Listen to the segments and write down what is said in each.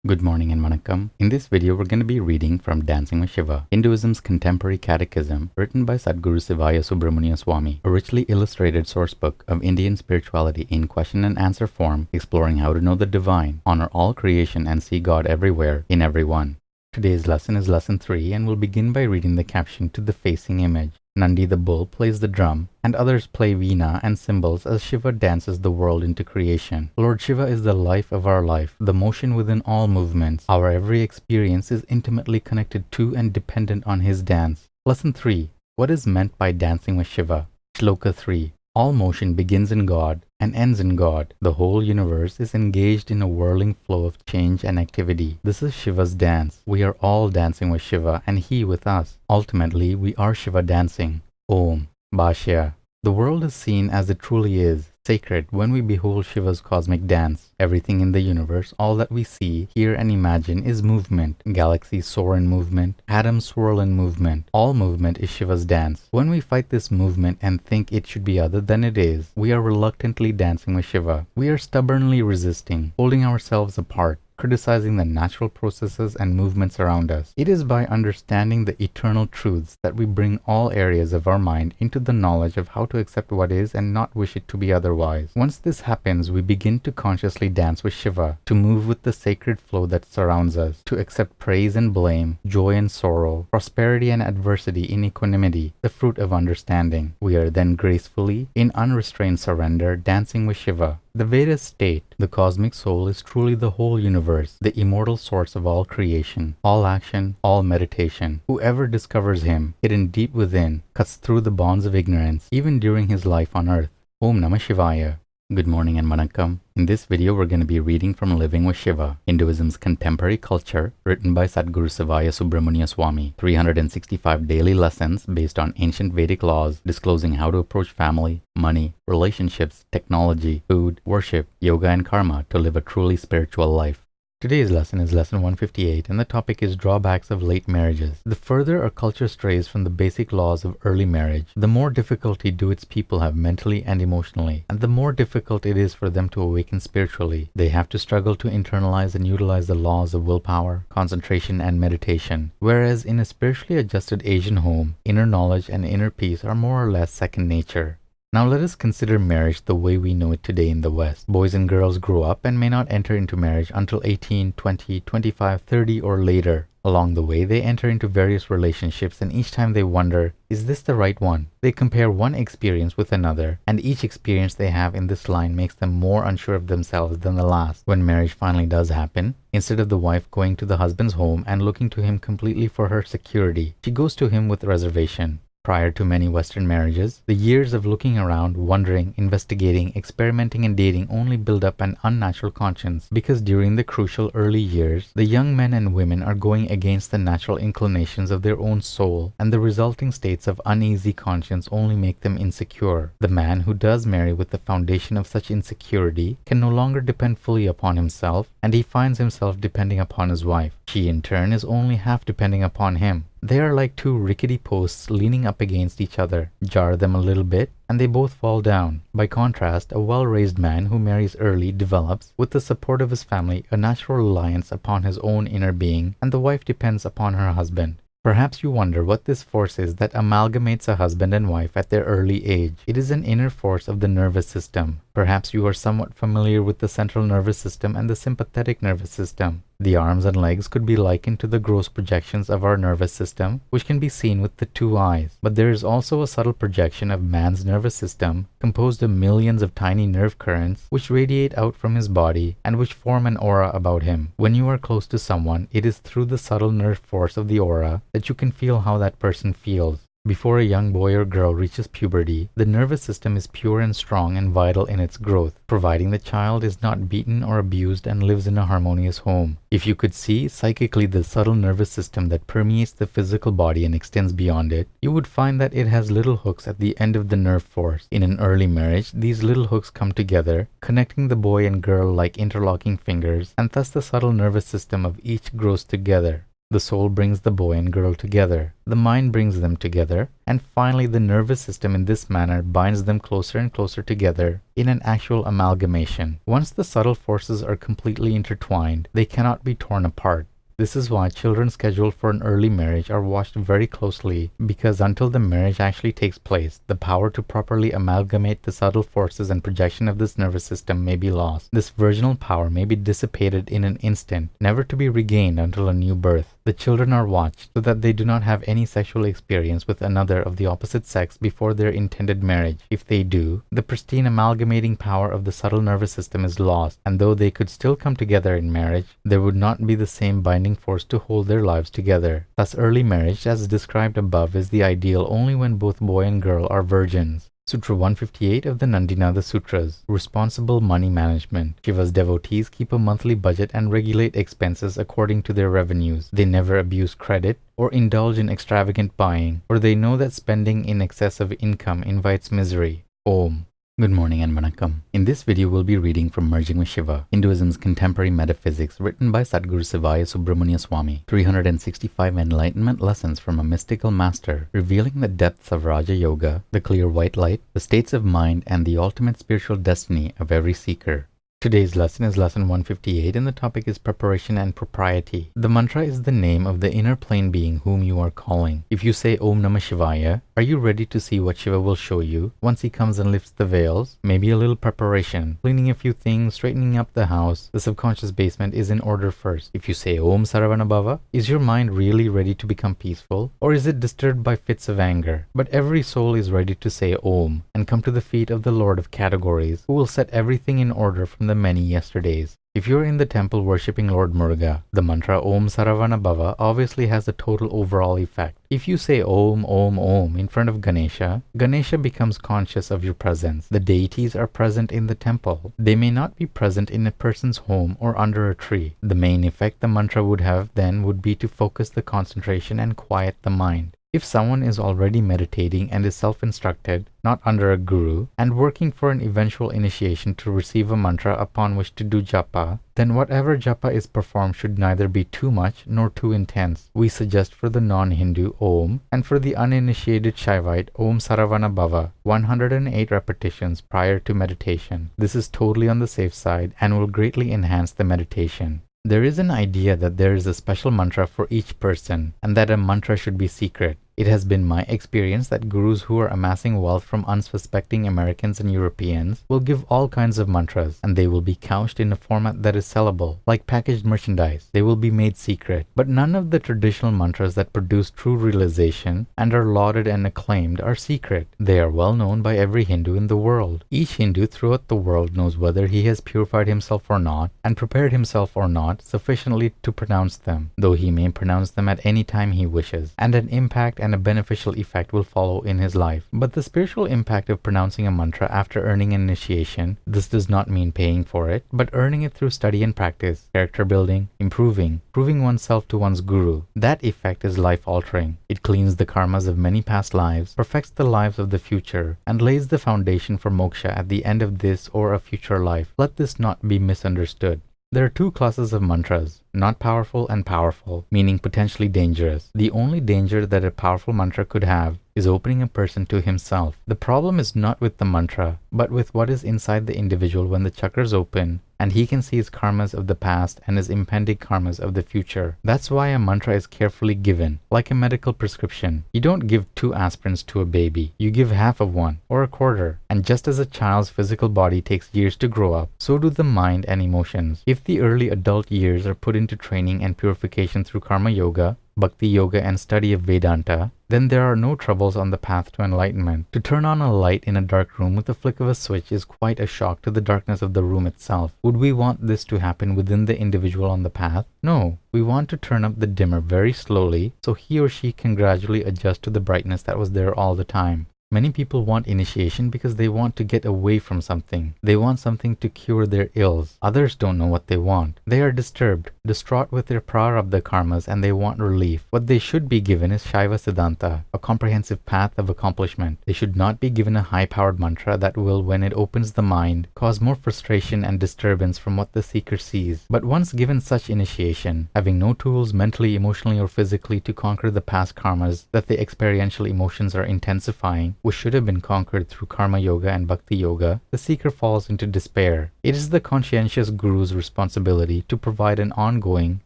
Good morning and vanakkam. In this video, we're going to be reading from Dancing with Shiva, Hinduism's contemporary catechism, written by Sadhguru Siva Subramanian Swami, a richly illustrated sourcebook of Indian spirituality in question and answer form, exploring how to know the divine, honor all creation, and see God everywhere, in everyone. Today's lesson is lesson 3, and we'll begin by reading the caption to the facing image. Nandi the bull plays the drum, and others play veena and cymbals as Shiva dances the world into creation. Lord Shiva is the life of our life, the motion within all movements. Our every experience is intimately connected to and dependent on his dance. Lesson 3. What is meant by dancing with Shiva? Shloka 3. All motion begins in God and ends in God. The whole universe is engaged in a whirling flow of change and activity. This is Shiva's dance. We are all dancing with Shiva and he with us. Ultimately, we are Shiva dancing. Om. Bhashya. The world is seen as it truly is, sacred, when we behold Shiva's cosmic dance. Everything in the universe, all that we see, hear and imagine is movement. Galaxies soar in movement, atoms swirl in movement. All movement is Shiva's dance. When we fight this movement and think it should be other than it is, we are reluctantly dancing with Shiva. We are stubbornly resisting, holding ourselves apart, criticizing the natural processes and movements around us. It is by understanding the eternal truths that we bring all areas of our mind into the knowledge of how to accept what is and not wish it to be otherwise. Once this happens, we begin to consciously dance with Shiva, to move with the sacred flow that surrounds us, to accept praise and blame, joy and sorrow, prosperity and adversity in equanimity, the fruit of understanding. We are then gracefully, in unrestrained surrender, dancing with Shiva. The Vedas state, the cosmic soul is truly the whole universe, the immortal source of all creation, all action, all meditation. Whoever discovers him, hidden deep within, cuts through the bonds of ignorance, even during his life on earth. Om Namah Shivaya. Good morning and vanakkam. In this video, we're going to be reading from Living with Shiva, Hinduism's contemporary culture, written by Sadhguru Siva Subramanian Swami. 365 daily lessons based on ancient Vedic laws, disclosing how to approach family, money, relationships, technology, food, worship, yoga, and karma to live a truly spiritual life. Today's lesson is lesson 158, and the topic is drawbacks of late marriages. The further a culture strays from the basic laws of early marriage, the more difficulty do its people have mentally and emotionally, and the more difficult it is for them to awaken spiritually. They have to struggle to internalize and utilize the laws of willpower, concentration, and meditation, whereas in a spiritually adjusted Asian home, inner knowledge and inner peace are more or less second nature. Now let us consider marriage the way we know it today in the West. Boys and girls grow up and may not enter into marriage until 18, 20, 25, 30 or later. Along the way, they enter into various relationships, and each time they wonder, is this the right one? They compare one experience with another, and each experience they have in this line makes them more unsure of themselves than the last. When marriage finally does happen, instead of the wife going to the husband's home and looking to him completely for her security, she goes to him with reservation. Prior to many Western marriages, the years of looking around, wondering, investigating, experimenting, and dating only build up an unnatural conscience, because during the crucial early years, the young men and women are going against the natural inclinations of their own soul, and the resulting states of uneasy conscience only make them insecure. The man who does marry with the foundation of such insecurity can no longer depend fully upon himself, and he finds himself depending upon his wife. She in turn is only half depending upon him. They are like two rickety posts leaning up against each other. Jar them a little bit, and they both fall down. By contrast, a well-raised man who marries early develops, with the support of his family, a natural reliance upon his own inner being, and the wife depends upon her husband. Perhaps you wonder what this force is that amalgamates a husband and wife at their early age. It is an inner force of the nervous system. Perhaps you are somewhat familiar with the central nervous system and the sympathetic nervous system. The arms and legs could be likened to the gross projections of our nervous system, which can be seen with the two eyes. But there is also a subtle projection of man's nervous system, composed of millions of tiny nerve currents, which radiate out from his body and which form an aura about him. When you are close to someone, it is through the subtle nerve force of the aura that you can feel how that person feels. Before a young boy or girl reaches puberty, the nervous system is pure and strong and vital in its growth, providing the child is not beaten or abused and lives in a harmonious home. If you could see psychically the subtle nervous system that permeates the physical body and extends beyond it, you would find that it has little hooks at the end of the nerve force. In an early marriage, these little hooks come together, connecting the boy and girl like interlocking fingers, and thus the subtle nervous system of each grows together. The soul brings the boy and girl together. The mind brings them together. And finally, the nervous system in this manner binds them closer and closer together in an actual amalgamation. Once the subtle forces are completely intertwined, they cannot be torn apart. This is why children scheduled for an early marriage are watched very closely, because until the marriage actually takes place, the power to properly amalgamate the subtle forces and projection of this nervous system may be lost. This virginal power may be dissipated in an instant, never to be regained until a new birth. The children are watched so that they do not have any sexual experience with another of the opposite sex before their intended marriage. If they do, the pristine amalgamating power of the subtle nervous system is lost, and though they could still come together in marriage, there would not be the same binding force to hold their lives together. Thus, early marriage, as described above, is the ideal only when both boy and girl are virgins. Sutra 158 of the Nandinada Sutras. Responsible money management. Shiva's devotees keep a monthly budget and regulate expenses according to their revenues. They never abuse credit or indulge in extravagant buying, for they know that spending in excess of income invites misery. Om. Good morning and Vanakkam. In this video, we'll be reading from Merging with Shiva, Hinduism's Contemporary Metaphysics, written by Sadguru Siva Subramania Swami. 365 Enlightenment Lessons from a Mystical Master, revealing the depths of Raja Yoga, the clear white light, the states of mind, and the ultimate spiritual destiny of every seeker. Today's lesson is lesson 158 and the topic is preparation and propriety. The mantra is the name of the inner plane being whom you are calling. If you say Om Namah Shivaya, are you ready to see what Shiva will show you once he comes and lifts the veils? Maybe a little preparation, cleaning a few things, straightening up the house. The subconscious basement is in order first. If you say Om Saravana Bhava, is your mind really ready to become peaceful, or is it disturbed by fits of anger? But every soul is ready to say Om and come to the feet of the Lord of Categories, who will set everything in order from the many yesterdays. If you're in the temple worshipping Lord Muruga, the mantra Om Saravana Bhava obviously has a total overall effect. If you say Om, Om, Om in front of Ganesha, Ganesha becomes conscious of your presence. The deities are present in the temple. They may not be present in a person's home or under a tree. The main effect the mantra would have then would be to focus the concentration and quiet the mind. If someone is already meditating and is self-instructed, not under a guru, and working for an eventual initiation to receive a mantra upon which to do japa, then whatever japa is performed should neither be too much nor too intense. We suggest for the non-Hindu Om, and for the uninitiated Shaivite Om Saravana Bhava, 108 repetitions prior to meditation. This is totally on the safe side and will greatly enhance the meditation. There is an idea that there is a special mantra for each person and that a mantra should be secret. It has been my experience that gurus who are amassing wealth from unsuspecting Americans and Europeans will give all kinds of mantras, and they will be couched in a format that is sellable, like packaged merchandise. They will be made secret. But none of the traditional mantras that produce true realization and are lauded and acclaimed are secret. They are well known by every Hindu in the world. Each Hindu throughout the world knows whether he has purified himself or not, and prepared himself or not sufficiently to pronounce them, though he may pronounce them at any time he wishes, and an impact and a beneficial effect will follow in his life. But the spiritual impact of pronouncing a mantra after earning an initiation, this does not mean paying for it, but earning it through study and practice, character building, proving oneself to one's guru. That effect is life-altering. It cleans the karmas of many past lives, perfects the lives of the future, and lays the foundation for moksha at the end of this or a future life. Let this not be misunderstood. There are two classes of mantras, not powerful and powerful, meaning potentially dangerous. The only danger that a powerful mantra could have is opening a person to himself. The problem is not with the mantra, but with what is inside the individual when the chakras open and he can see his karmas of the past and his impending karmas of the future. That's why a mantra is carefully given, like a medical prescription. You don't give 2 aspirins to a baby, you give half of one, or a quarter. And just as a child's physical body takes years to grow up, so do the mind and emotions. If the early adult years are put into training and purification through karma yoga, bhakti yoga and study of Vedanta, then there are no troubles on the path to enlightenment. To turn on a light in a dark room with a flick of a switch is quite a shock to the darkness of the room itself. Would we want this to happen within the individual on the path? No. We want to turn up the dimmer very slowly so he or she can gradually adjust to the brightness that was there all the time. Many people want initiation because they want to get away from something. They want something to cure their ills. Others don't know what they want. They are disturbed, distraught with their prarabdha karmas, and they want relief. What they should be given is Shaiva Siddhanta, a comprehensive path of accomplishment. They should not be given a high-powered mantra that will, when it opens the mind, cause more frustration and disturbance from what the seeker sees. But once given such initiation, having no tools mentally, emotionally, or physically to conquer the past karmas that the experiential emotions are intensifying, which should have been conquered through karma yoga and bhakti yoga, the seeker falls into despair. It is the conscientious guru's responsibility to provide an ongoing,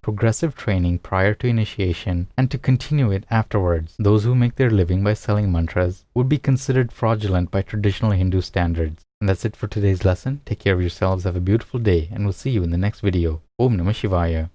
progressive training prior to initiation and to continue it afterwards. Those who make their living by selling mantras would be considered fraudulent by traditional Hindu standards. And that's it for today's lesson. Take care of yourselves, have a beautiful day, and we'll see you in the next video. Om Namah Shivaya.